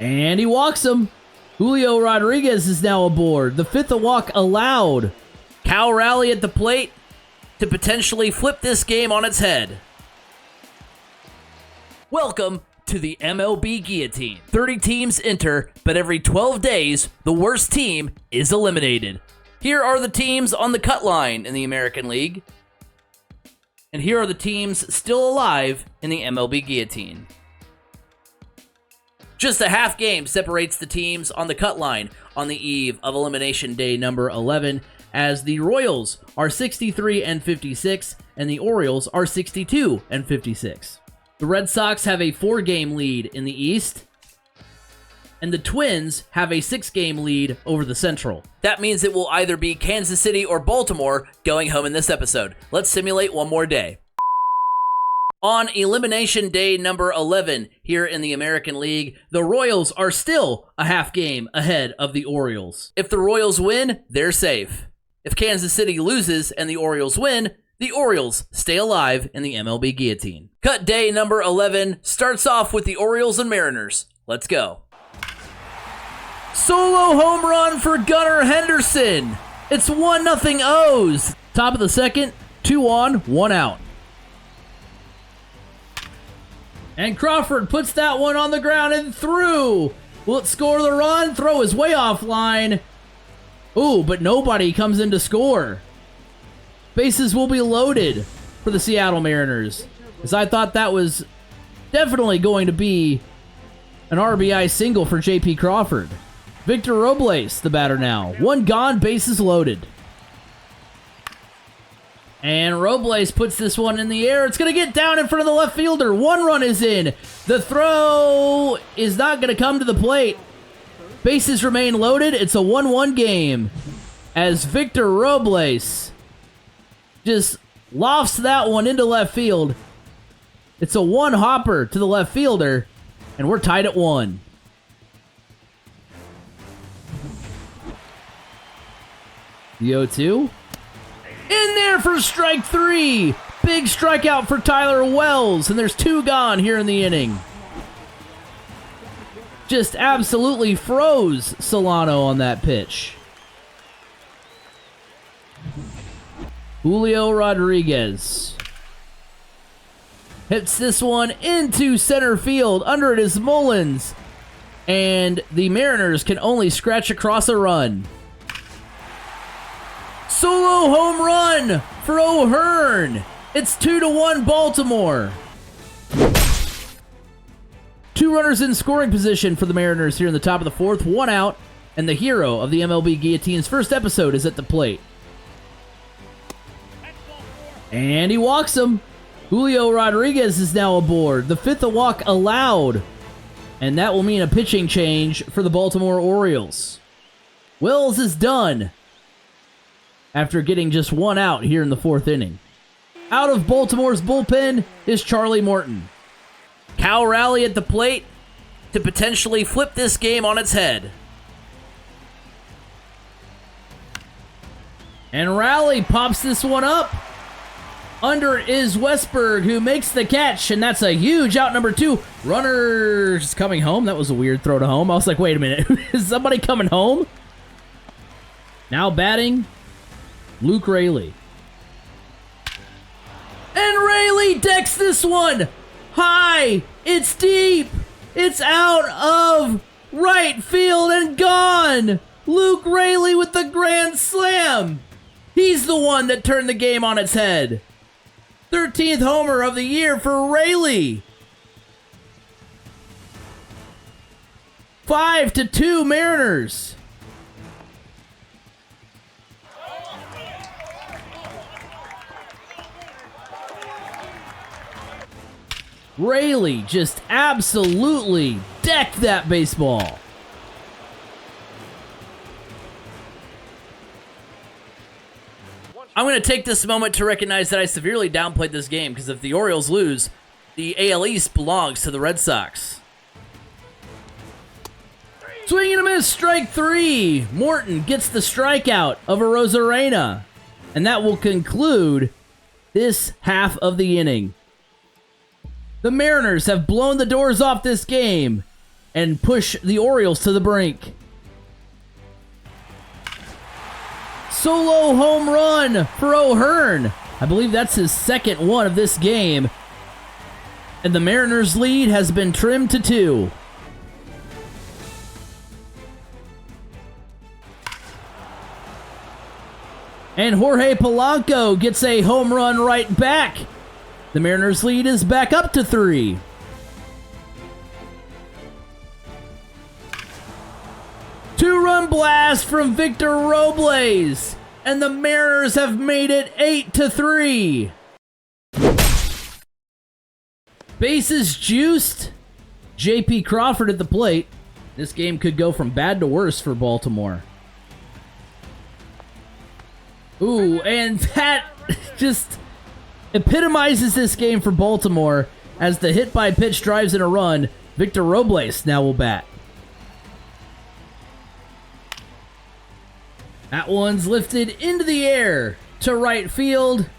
And he walks him. Julio Rodriguez is now aboard. The fifth walk allowed. Cal Raleigh at the plate to potentially flip this game on its head. Welcome to the MLB Guillotine. 30 teams enter, but every 12 days, the worst team is eliminated. Here are the teams on the cut line in the American League. And here are the teams still alive in the MLB Guillotine. Just a half game separates the teams on the cut line on the eve of elimination day number 11, as the Royals are 63-56 and the Orioles are 62-56. The Red Sox have a 4-game lead in the East, and the Twins have a 6-game lead over the Central. That means it will either be Kansas City or Baltimore going home in this episode. Let's simulate one more day. On elimination day number 11 here in the American League, the Royals are still a half game ahead of the Orioles. If the Royals win, they're safe. If Kansas City loses and the Orioles win, the Orioles stay alive in the MLB Guillotine. Cut day number 11 starts off with the Orioles and Mariners. Let's go. Solo home run for Gunnar Henderson. It's 1-0 O's. Top of the second, 2 on, 1 out. And Crawford puts that one on the ground and through. Will it score the run? Throw is way offline. Ooh, but nobody comes in to score. Bases will be loaded for the Seattle Mariners, as I thought that was definitely going to be an RBI single for J.P. Crawford. Victor Robles, the batter now. 1 gone, bases loaded. And Robles puts this one in the air. It's going to get down in front of the left fielder. 1 run is in. The throw is not going to come to the plate. Bases remain loaded. It's a 1-1 game as Victor Robles just lofts that one into left field. It's a 1-hopper to the left fielder, and we're tied at 1. The 0-2. In there for strike 3. Big strikeout for Tyler Wells, and there's 2 gone here in the inning. Just absolutely froze Solano on that pitch. Julio Rodriguez hits this one into center field. Under it is Mullins, and the Mariners can only scratch across a run. Solo home run for O'Hearn. It's 2-1 Baltimore. 2 runners in scoring position for the Mariners here in the top of the 4th. 1 out, and the hero of the MLB Guillotine's first episode is at the plate. And he walks him. Julio Rodriguez is now aboard. The 5th walk allowed, and that will mean a pitching change for the Baltimore Orioles. Wells is done after getting just 1 out here in the 4th inning. Out of Baltimore's bullpen is Charlie Morton. Cal Raleigh at the plate to potentially flip this game on its head. And Raleigh pops this one up. Under is Westberg, who makes the catch, and that's a huge out, number 2. Runners coming home. That was a weird throw to home. I was like, wait a minute. Is somebody coming home? Now batting, Luke Raley. And Raley decks this one high. It's deep. It's out of right field and gone. Luke Raley with the grand slam. He's the one that turned the game on its head. 13th homer of the year for Raley. 5-2 Mariners. Raley just absolutely decked that baseball. I'm going to take this moment to recognize that I severely downplayed this game, because if the Orioles lose, the AL East belongs to the Red Sox. Swing and a miss, strike 3. Morton gets the strikeout of Arozarena, and that will conclude this half of the inning. The Mariners have blown the doors off this game, and push the Orioles to the brink. Solo home run for O'Hearn. I believe that's his second one of this game. And the Mariners' lead has been trimmed to 2. And Jorge Polanco gets a home run right back. The Mariners' lead is back up to 3. Two-run blast from Victor Robles. And the Mariners have made it 8-3. Bases juiced. J.P. Crawford at the plate. This game could go from bad to worse for Baltimore. Ooh, and that just epitomizes this game for Baltimore as the hit by pitch drives in a run. Victor Robles now will bat. That one's lifted into the air to right field,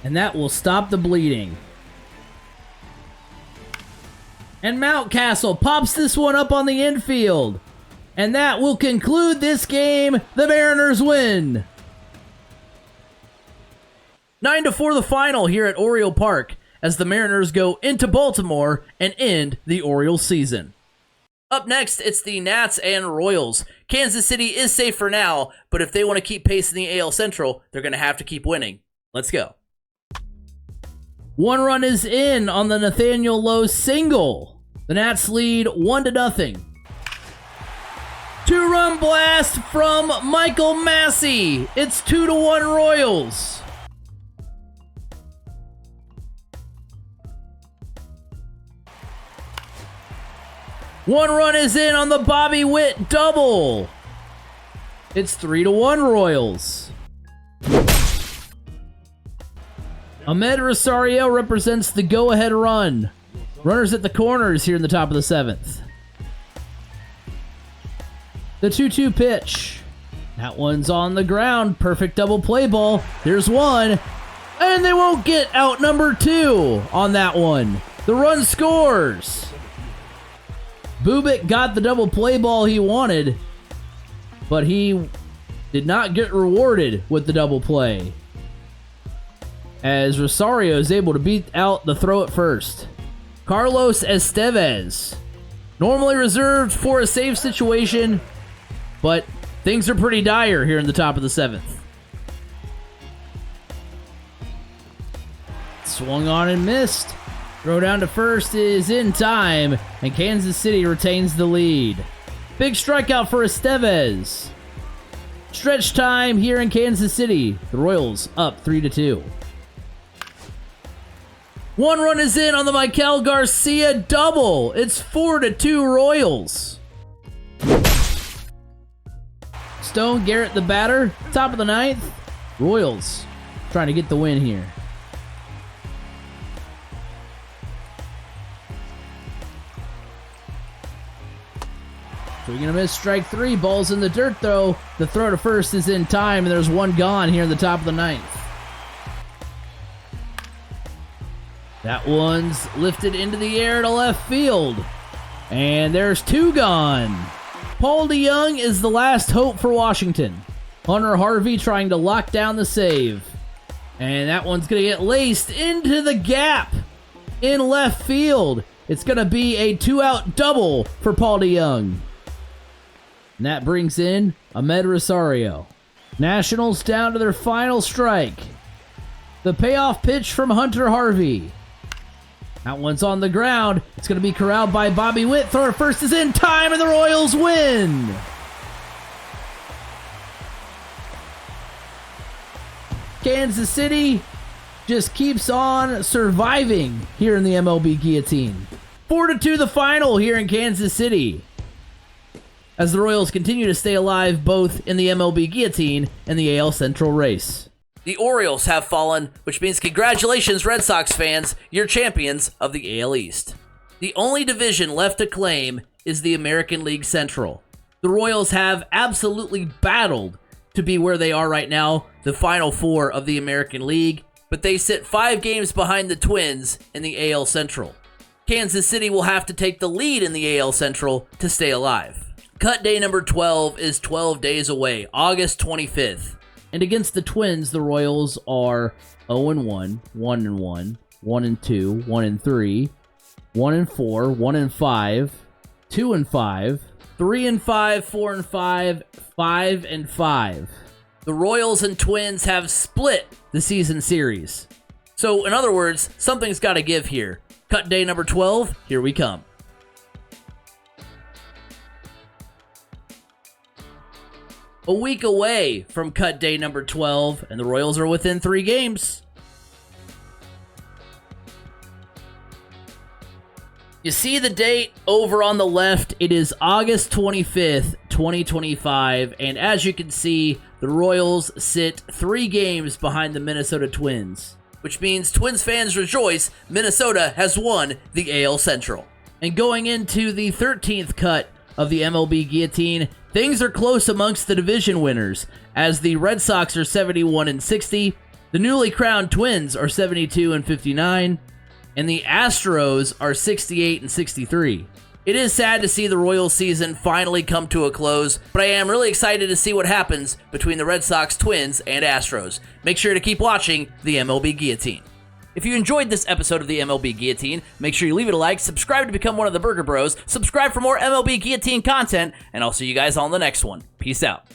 and that will stop the bleeding. And Mountcastle pops this one up on the infield, and that will conclude this game. The Mariners win. 9-4 the final here at Oriole Park as the Mariners go into Baltimore and end the Orioles season. Up next, it's the Nats and Royals. Kansas City is safe for now, but if they want to keep pace in the AL Central, they're going to have to keep winning. Let's go. One run is in on the Nathaniel Lowe single. The Nats lead 1-0. Two-run blast from Michael Massey. It's 2-1 Royals. One run is in on the Bobby Witt double. It's 3-1 Royals. Ahmed Rosario represents the go-ahead run. Runners at the corners here in the top of the 7th. The 2-2 pitch. That one's on the ground. Perfect double play ball. There's one. And they won't get out number 2 on that one. The run scores. Bubic got the double play ball he wanted, but he did not get rewarded with the double play, as Rosario is able to beat out the throw at first. Carlos Estevez, normally reserved for a save situation, but things are pretty dire here in the top of the 7th. Swung on and missed. Throw down to first is in time, and Kansas City retains the lead. Big strikeout for Estevez. Stretch time here in Kansas City. The Royals up 3-2. One run is in on the Michael Garcia double. It's 4-2 Royals. Stone Garrett the batter. Top of the 9th. Royals trying to get the win here. So you're going to miss strike 3. Ball's in the dirt, though. The throw to first is in time, and there's one gone here in the top of the 9th. That one's lifted into the air to left field. And there's 2 gone. Paul DeYoung is the last hope for Washington. Hunter Harvey trying to lock down the save. And that one's going to get laced into the gap in left field. It's going to be a 2-out double for Paul DeYoung. And that brings in Ahmed Rosario. Nationals down to their final strike. The payoff pitch from Hunter Harvey. That one's on the ground. It's going to be corralled by Bobby Witt. Throw to first is in time, and the Royals win. Kansas City just keeps on surviving here in the MLB Guillotine. 4-2 the final here in Kansas City, as the Royals continue to stay alive both in the MLB Guillotine and the AL Central race. The Orioles have fallen, which means congratulations, Red Sox fans, you're champions of the AL East. The only division left to claim is the American League Central. The Royals have absolutely battled to be where they are right now, the Final Four of the American League, but they sit 5 games behind the Twins in the AL Central. Kansas City will have to take the lead in the AL Central to stay alive. Cut day number 12 is 12 days away, August 25th. And against the Twins, the Royals are 0-1, 1-1, 1-2, 1-3, 1-4, 1-5, 2-5, 3-5, 4-5, 5-5. The Royals and Twins have split The season series. So, in other words, something's got to give here. Cut day number 12, here we come. A week away from cut day number 12, and the Royals are within 3 games. You see the date over on the left. It is August 25th, 2025, and as you can see, the Royals sit 3 games behind the Minnesota Twins. Which means Twins fans rejoice, Minnesota has won the AL Central. And going into the 13th cut of the MLB Guillotine, things are close amongst the division winners, as the Red Sox are 71-60, the newly crowned Twins are 72-59, and the Astros are 68-63. It is sad to see the Royals season finally come to a close, but I am really excited to see what happens between the Red Sox, Twins, and Astros. Make sure to keep watching the MLB Guillotine. If you enjoyed this episode of the MLB Guillotine, make sure you leave it a like, subscribe to become one of the Burger Bros, subscribe for more MLB Guillotine content, and I'll see you guys on the next one. Peace out.